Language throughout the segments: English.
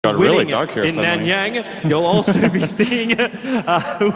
Got winning really dark here in suddenly. Nanyang. You'll also be seeing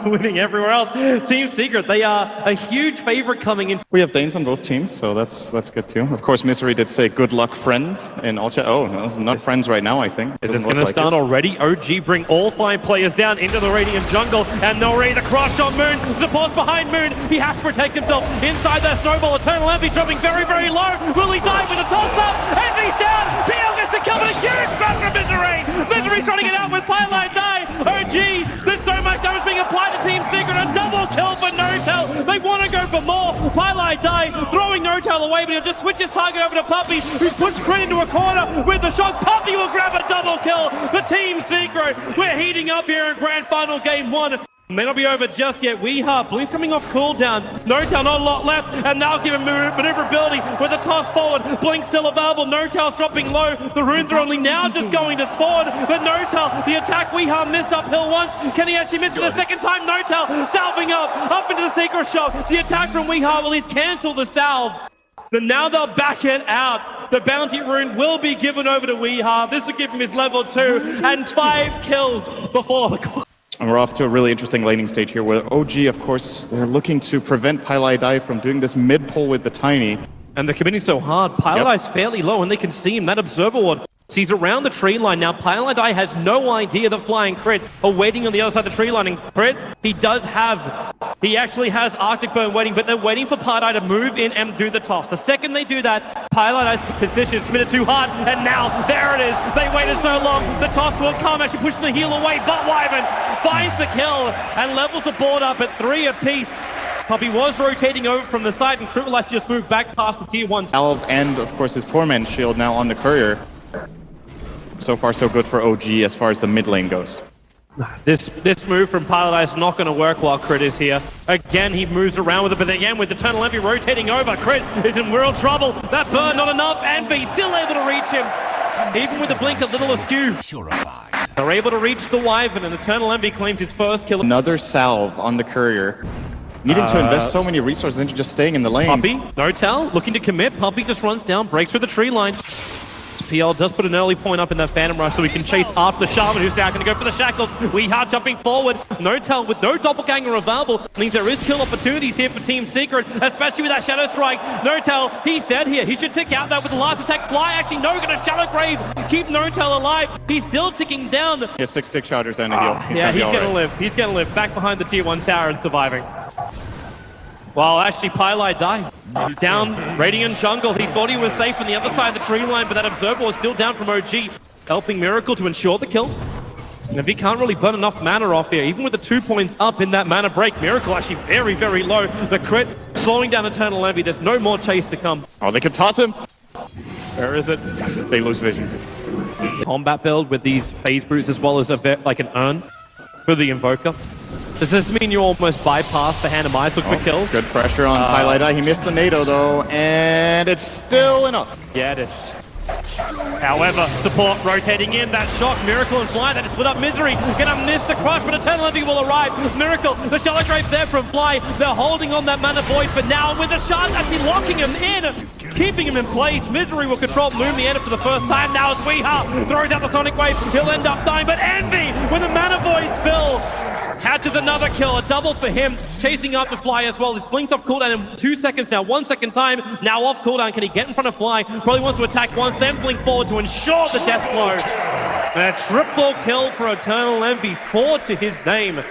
winning everywhere else. Team Secret, they are a huge favorite coming in. We have Danes on both teams, so that's good too. Of course, Misery did say good luck, friends, in all chat. Oh, no, not friends right now, I think. Is this going to start already? OG bring all 5 players down into the Radiant jungle, and they'll ready to crush on Moon. The pause behind Moon. He has to protect himself inside that snowball. Eternal Envy dropping very, very low. Will he die with a toss-up? Envy's down. PL gets to cover a huge back from Misery. Misery trying to get out with Silent Die. OG, there's so much damage being applied to Team Secret. A double kill for No-Tail. They want to go for more. Highlight Die throwing No-Tail away, but he'll just switch his target over to Puppy, who puts Gran into a corner with the shot. Puppy will grab a double kill for Team Secret. We're heating up here in Grand Final Game 1. May not be over just yet. Bleed's coming off cooldown. No-Tail, not a lot left, and now give him maneuverability with a toss forward. Blink still available. No-Tail's dropping low. The runes are only now just going to spawn, but No-Tail, the attack missed uphill once. Can he actually miss it a second time? No-Tail salving up into the Secret shop. The attack from will he's cancel the salve. Then now they'll back it out. The bounty rune will be given over to This will give him his level 2 and 5 kills before the... And we're off to a really interesting laning stage here where OG, of course, they're looking to prevent Pilai Dai from doing this mid pull with the Tiny. And they're committing so hard. Pilai Dai's fairly low and they can see him. That Observer Ward. He's around the tree line now. Pilai Dai has no idea that Flying Crit are waiting on the other side of the tree line. And Crit, he actually has Arctic Burn waiting, but they're waiting for Pilai Dai to move in and do the toss. The second they do that, Pilai Dai's position is committed too hard, and now there it is. They waited so long. The toss will come, actually pushing the heal away, but Wyvern finds the kill and levels the board up at 3 apiece. Puppy was rotating over from the side, and Triple H just moved back past the tier 1. Salve and, of course, his poor man's shield now on the courier. So far, so good for OG as far as the mid lane goes. This move from Pilai Dai is not going to work while Crit is here. Again, he moves around with it, but again, with Eternal Envy rotating over, Crit is in real trouble. That burn, not enough. Envy still able to reach him. Even with the blink a little askew. They're able to reach the Wyvern, and Eternal Envy claims his first kill. Another salve on the courier. Needing to invest so many resources into just staying in the lane. Puppy, No-Tail, looking to commit. Puppy just runs down, breaks through the tree line. PL does put an early point up in that Phantom Rush so we can chase after the Shaman, who's now going to go for the Shackles. Jumping forward. No-Tail with no Doppelganger available means there is kill opportunities here for Team Secret, especially with that Shadow Strike. No-Tail, he's dead here. He should tick out that with the last attack. Fly actually no going to Shadow Grave. Keep No-Tail alive. He's still ticking down. He has 6 stick shouters and a heal. He's going to live. He's going to live back behind the tier 1 tower and surviving. Well, actually, Pilai Dai down Radiant Jungle. He thought he was safe on the other side of the tree line, but that Observer was still down from OG, helping Miracle to ensure the kill. And if he can't really burn enough mana off here, even with the 2 points up in that mana break, Miracle actually very, very low. The Crit slowing down Eternal Envy. There's no more chase to come. Oh, they could toss him. Where is it? They lose vision. Combat build with these phase boots as well as like an urn for the Invoker. Does this mean you almost bypass the hand of Mice, look for kills? Good pressure on Pilai Dai. He missed the NATO though, and it's still enough. Yeah, it is. However, support rotating in, that shock, Miracle and Fly, that just split up Misery, gonna miss the crush, but Eternal Envy will arrive. Miracle, the Shallow Grave there from Fly, they're holding on that mana void, but now with the shards actually locking him in, keeping him in place. Misery will control Moon the end for the first time. Now it's Weeha, throws out the Sonic Wave, he'll end up dying, but Envy, when the mana void spills, catches another kill, a double for him, chasing after Fly as well. This blinks off cooldown in 2 seconds now, 1 second time, now off cooldown. Can he get in front of Fly? Probably wants to attack once, then blink forward to ensure the death blow. And a triple kill for Eternal Envy, 4 to his name.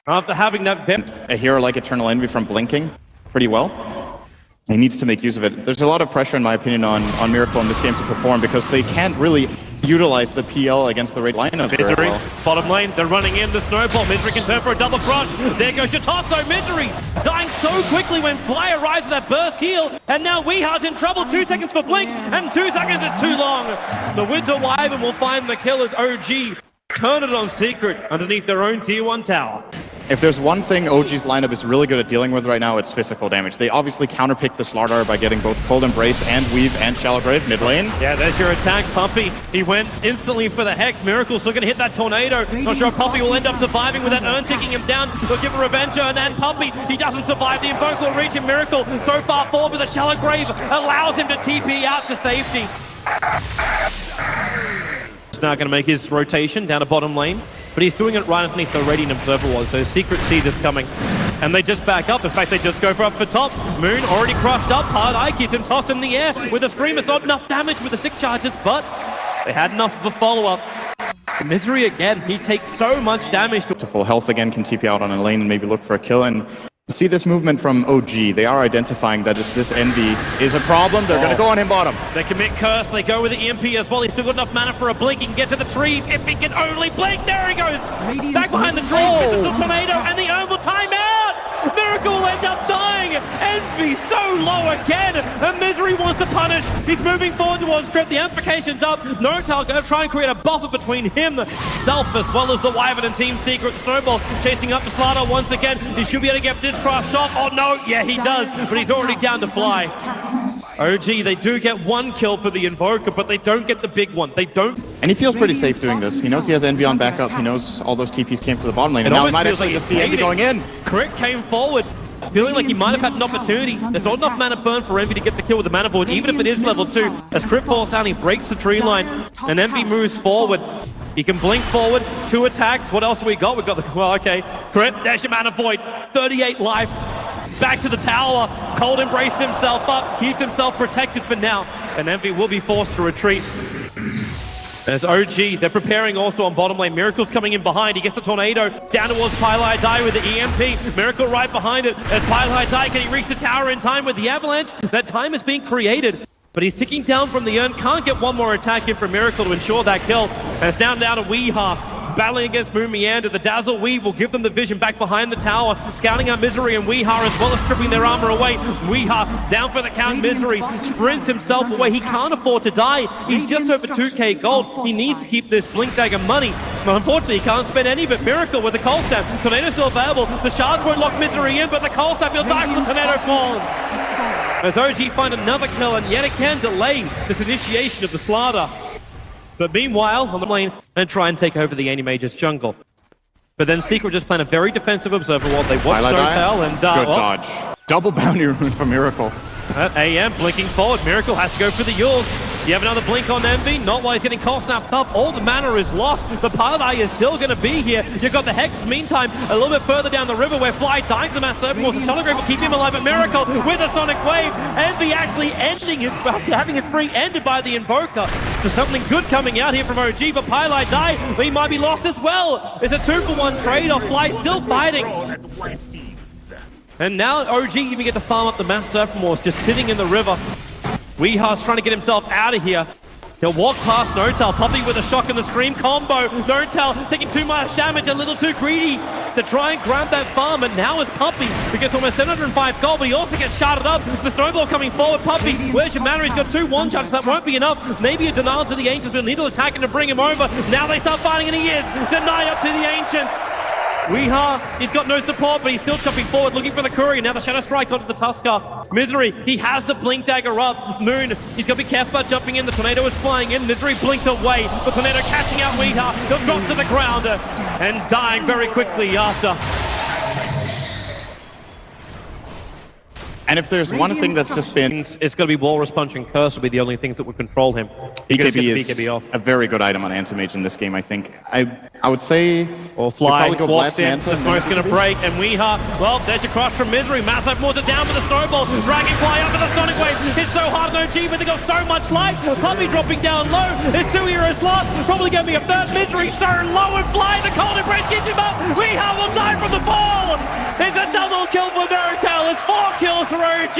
After having that... A hero like Eternal Envy from blinking pretty well. He needs to make use of it. There's a lot of pressure, in my opinion, on Miracle in this game to perform because they can't really utilize the PL against the raid lineup. Misery, well. bottom lane, they're running in the snowball. Misery can turn for a double crush. There goes Shitasso. Misery dying so quickly when Fly arrives with that burst heal. And now Weehar's in trouble. 2 seconds for Blink, and 2 seconds is too long. The Winter Wyvern will find the kill as OG turn it on Secret underneath their own tier 1 tower. If there's one thing OG's lineup is really good at dealing with right now, it's physical damage. They obviously counterpick the Slardar by getting both Cold Embrace and Weave and Shallow Grave mid lane. Yeah, there's your attack, Puppy. He went instantly for the Hex. Miracle's still going to hit that Tornado. Not sure if Puppy will end up surviving with that Urn taking him down. He'll give a Revenger, and then Puppy, he doesn't survive. The Invoker will reach him. Miracle so far forward with a Shallow Grave allows him to TP out to safety. is now going to make his rotation down to bottom lane, but he's doing it right underneath the Radiant Observer wall, so Secret see this coming. And they just back up. In fact, they just go for up for top. Moon already crushed up. Hard keeps him tossed in the air with a scream. It's not enough damage with the 6 charges, but they had enough of a follow-up. Misery again, he takes so much damage. To full health again, can TP out on a lane and maybe look for a kill. And see this movement from OG. They are identifying that if this Envy is a problem, they're going to go on him bottom. They commit Curse, they go with the EMP as well. He's still got enough mana for a blink. He can get to the trees if he can only blink. There he goes! Back behind the trees, misses the tornado, and the Oval timeout! Miracle will end up dying! Envy so low again! And Misery wants to punish. He's moving forward towards Crypt. The amplification's up. Nortal going to try and create a buffer between himself as well as the Wyvern and Team Secret. Snowball chasing up the Slaughter once again. He should be able to get this cross shot. Oh no, yeah he does, but he's already down to fly. OG, they do get 1 kill for the Invoker, but they don't get the big one. They don't. And he feels pretty safe doing this. He knows he has Envy on backup. He knows all those TPs came to the bottom lane. And now he might actually just see Envy going in. Crit came forward, feeling like he might have had an opportunity. There's not enough mana burn for Envy to get the kill with the mana void, even if it is level 2. As Crit falls down, he breaks the tree line, and Envy moves forward. He can blink forward, 2 attacks. What else have we got? We've got the, well, okay. Crit, there's your mana void, 38 life. Back to the tower. Cold embraced himself up, keeps himself protected for now, and Envy will be forced to retreat. As OG, they're preparing also on bottom lane. Miracle's coming in behind. He gets the tornado down towards Pylai Die with the EMP. Miracle right behind it. As Pylai Die, can he reach the tower in time with the avalanche? That time is being created, but he's ticking down from the urn. Can't get one more attack in from Miracle to ensure that kill. And it's down to Weeha. Battling against Moon Meander. The Dazzle Weave will give them the vision back behind the tower. Scouting out Misery and Weeha as well as stripping their armor away. Weeha down for the count. Misery sprints himself away. He can't afford to die. He's just over 2k gold. He needs to keep this Blink Dagger money. But unfortunately, he can't spend any of it. Miracle with the Cold Snap. Tornado still available. The shards won't lock Misery in, but the Cold Snap will die from the Tornado falls. As OG find another kill and yet again delay this initiation of the Slaughter. But meanwhile, on the lane, and try and take over the Animage's jungle. But then Secret just playing a very defensive observer wall. They watch Snowtail and... Good dodge. Double bounty rune for Miracle. AM blinking forward. Miracle has to go for the Yules. You have another blink on Envy. Not while he's getting cold snapped up. All the mana is lost. The Pylai is still going to be here. You've got the Hex, meantime, a little bit further down the river where Fly dying to the Mass Serpent. The Shuttle Grave will keep him alive. But Miracle with a Sonic Wave. Envy actually having his spree ended by the Invoker. So something good coming out here from OG. But Pylai die, but he might be lost as well. It's a 2-for-1 trade-off. Fly still fighting. And now OG even get to farm up the Mass Serpent, just sitting in the river. Weeha's trying to get himself out of here. He'll walk past Notel, Puppy with a shock and the scream combo. Notel taking too much damage, a little too greedy to try and grab that farm, and now it's Puppy, who gets almost 705 gold, but he also gets sharded up. The snowball coming forward, Puppy, where's your mana? He's got 2 1 charges, that won't be enough. Maybe a denial to the Ancients, but he'll need to attack him to bring him over. Now they start fighting, and he is denied up to the Ancients. Weeha, he's got no support, but he's still jumping forward, looking for the Courier. Now the Shadow Strike onto the Tusker. Misery, he has the Blink Dagger up. Moon, he's got to be careful about jumping in. The Tornado is flying in. Misery blinks away. The Tornado catching out Weeha. He'll drop to the ground and dying very quickly after. And if there's one thing that's just been... It's going to be Walrus Punch and Curse will be the only things that would control him. BKB is a very good item on Anti-Mage in this game, I think. I would say... Or Fly walks in, the smoke's going to break, and Weeha, well, there's your cross from Misery. Massive more to down with the Snowball. Dragonfly up with the Sonic Wave. It's so hard, no G, but they got so much life. Puppy dropping down low. His 2 heroes lost. Probably going to be a third. Misery so low and Fly. The Cold Embrace gets him up. Weeha will die from the fall. It's a double kill for Meritel. It's 4 kills for OG.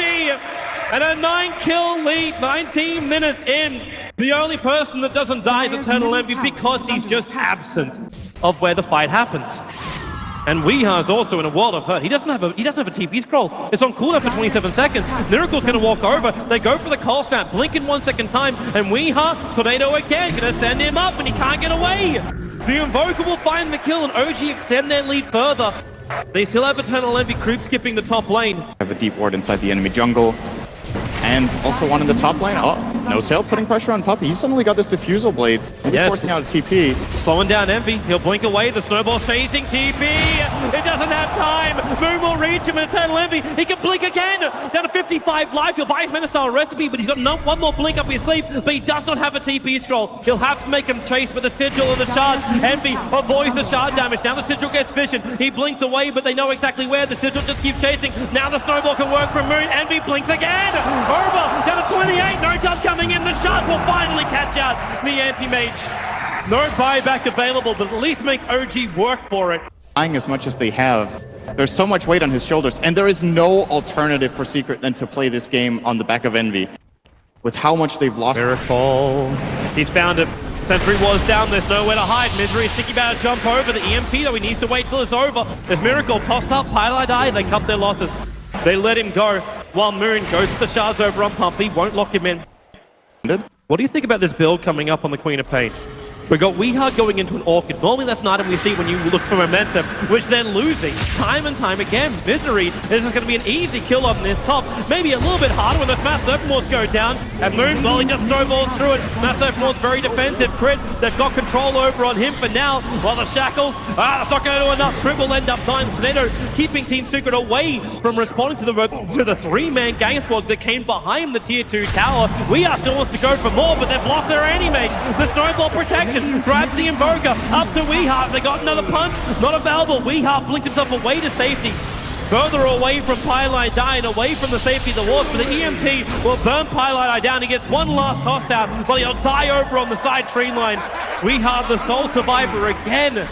And a 9-kill lead, 19 minutes in. The only person that doesn't die is Eternal Envy because he's just absent of where the fight happens. And Weeha is also in a world of hurt. He doesn't have a TP scroll. It's on cooldown for 27 seconds. Miracle's going to walk over. They go for the Cold Snap. Blink in 1 second time. And Weeha, Tornado again, going to stand him up and he can't get away. The Invoker will find the kill and OG extend their lead further. They still have Eternal Envy creep skipping the top lane. Have a deep ward inside the enemy jungle. And also one in the top lane. Oh, No Tail putting pressure on Puppy. He's suddenly got this Diffusal Blade. Maybe forcing out a TP. Slowing down Envy. He'll blink away. The Snowball chasing TP. It doesn't have time. Moon will reach him in Eternal Envy. He can blink again. Down to 55 life. He'll buy his Mana Style recipe, but he's got one more blink up his sleeve. But he does not have a TP scroll. He'll have to make him chase with the Sigil and the Shards. Envy avoids the Shard damage. Now the Sigil gets vision. He blinks away, but they know exactly where. The Sigil just keeps chasing. Now the Snowball can work from Moon. Envy blinks again. Over. Down to 28. No touch coming in. The Shards will finally catch out the anti-mage. No buyback available, but at least makes OG work for it. Trying as much as they have. There's so much weight on his shoulders, and there is no alternative for Secret than to play this game on the back of Envy. With how much they've lost. Miracle. He's found it. Sentry was down, there's nowhere to hide. Misery is thinking about to jump over the EMP, though he needs to wait till it's over. There's Miracle tossed up, Highlight Eye, they cut their losses. They let him go, while Moon goes with the Shards over on Pumpy, won't lock him in. What do you think about this build coming up on the Queen of Pain? We've got Weehard going into an Orchid. Normally that's an item we see when you look for momentum, which they're losing time and time again. Misery, this is going to be an easy kill on this top. Maybe a little bit harder when those Mass Serpentmaws go down. And Moon, well, he just snowballs through it. Mass Serpentmaws very defensive. Crit, they've got control over on him for now. While the Shackles, that's not going to do enough. Crit will end up dying. Tornado keeping Team Secret away from responding to the three-man gang squad that came behind the Tier 2 tower. Weehard still wants to go for more, but they've lost their anti-mage. The Snowball protection grabs the Invoker up to Weehard. They got another punch, not available. Weehard blinked himself away to safety. Further away from Pylite Die and away from the safety of the walls, but the EMP will burn Pylite Die down. He gets one last toss down, but he'll die over on the side tree line. Weehard, the sole survivor again.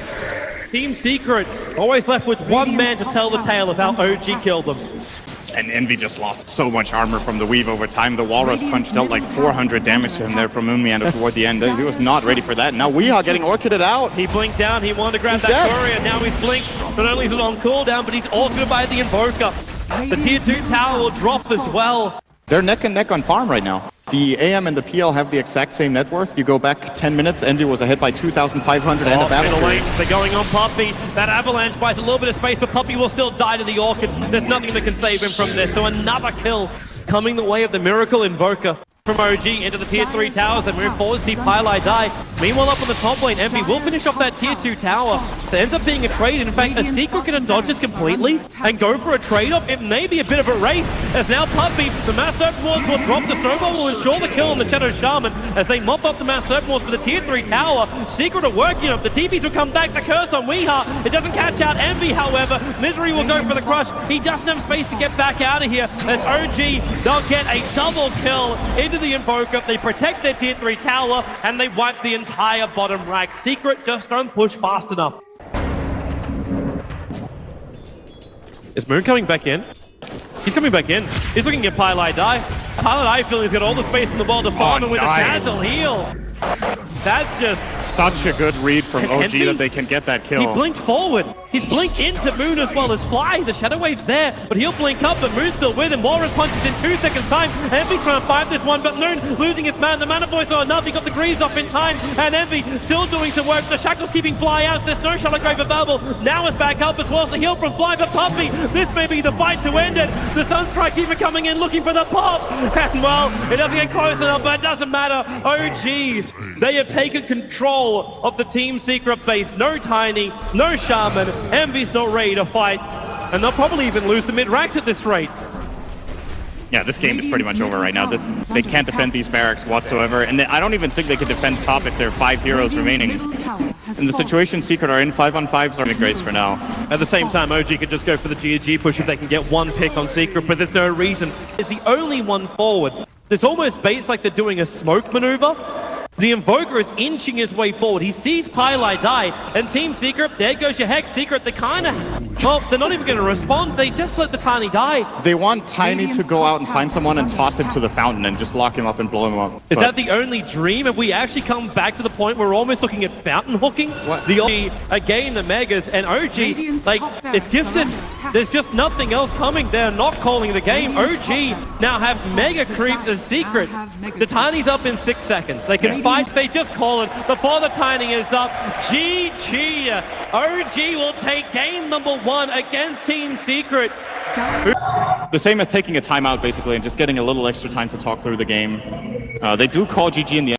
Team Secret always left with one man to tell the tale of how OG killed them. And Envy just lost so much armor from the weave over time. The Walrus punch dealt like 400 damage to him there from Moon Meander toward the end. He was not ready for that. Now Weehawk getting orchided out. He blinked down. He wanted to grab that courier. Now he's blinked. Not only is it on cooldown, but he's orchided by the Invoker. The Tier 2 tower will drop as well. They're neck and neck on farm right now. The AM and the PL have the exact same net worth. You go back 10 minutes, Envy was ahead by 2,500 and a battle. They're going on Puppy. That avalanche buys a little bit of space, but Puppy will still die to the Orchid. There's nothing that can save him from this. So another kill coming the way of the Miracle Invoker. From OG into the Tier 3 towers and move forward to see Pylite die. Meanwhile, up on the top lane, Envy will finish off that Tier 2 tower. So it ends up being a trade. In fact, a Secret can dodge this completely and go for a trade-off. It may be a bit of a race, as now Puppy, the Mass Serpentmaws will drop. The Snowball will ensure the kill on the Shadow Shaman as they mop up the Mass Serpentmaws for the Tier 3 tower. Secret are working up. The TPs will come back. The curse on Weehar. It doesn't catch out Envy, however. Misery will go for the crush. He doesn't have space to get back out of here. As OG, they'll get a double kill into the Invoker. They protect their Tier 3 tower and they wipe the entire bottom rack. Secret just don't push fast enough. Is Moon coming back in? He's coming back in. He's looking at Pylite Die. Pylite Die feeling he's got all the space in the world to farm him with a Dazzle heal. That's just such a good read from OG that they can get that kill. He blinked forward. He's blinked into Moon as well as Fly. The Shadow Wave's there, but he'll blink up, but Moon's still with him. Walrus punches in 2 seconds time. Envy trying to fight this one, but Moon losing his man. The Mana Voice or enough. He got the Greaves off in time, and Envy still doing some work. The Shackles keeping Fly out. There's no Shadow Wave available. Now it's back up as well. The heal from Fly for Puppy. This may be the fight to end it. The Sunstrike Keeper coming in looking for the pop. And well, it doesn't get close enough, but it doesn't matter. OG, they have taken control of the Team Secret base. No Tiny, no Shaman. Envy's not ready to fight, and they'll probably even lose the mid-racks at this rate. Yeah, this game is pretty much over right now. They can't defend these barracks whatsoever, and I don't even think they could defend top if there are 5 heroes remaining. In the situation Secret are in, 5-on-5s are mid-grace for now. At the same time, OG could just go for the GG push if they can get one pick on Secret, but there's no reason. It's the only one forward. It's almost baits like they're doing a smoke maneuver. The Invoker is inching his way forward. He sees Pylite Die, and Team Secret, there goes your Hex. Secret, they kind of, well, they're not even going to respond. They just let the Tiny die. They want Tiny to go out and find someone and toss him to the fountain and just lock him up and blow him up. Is that the only dream? Have we actually come back to the point where we're almost looking at fountain hooking? What? The OG, again, the Megas, and OG, like, it's gifted. There's just nothing else coming. They're not calling the game. OG now have Mega creeps as Secret. The Tiny's up in 6 seconds. They can fight. They just call it before the Tiny is up. GG. OG will take game number 1 against Team Secret. The same as taking a timeout, basically, and just getting a little extra time to talk through the game. They do call GG in the end.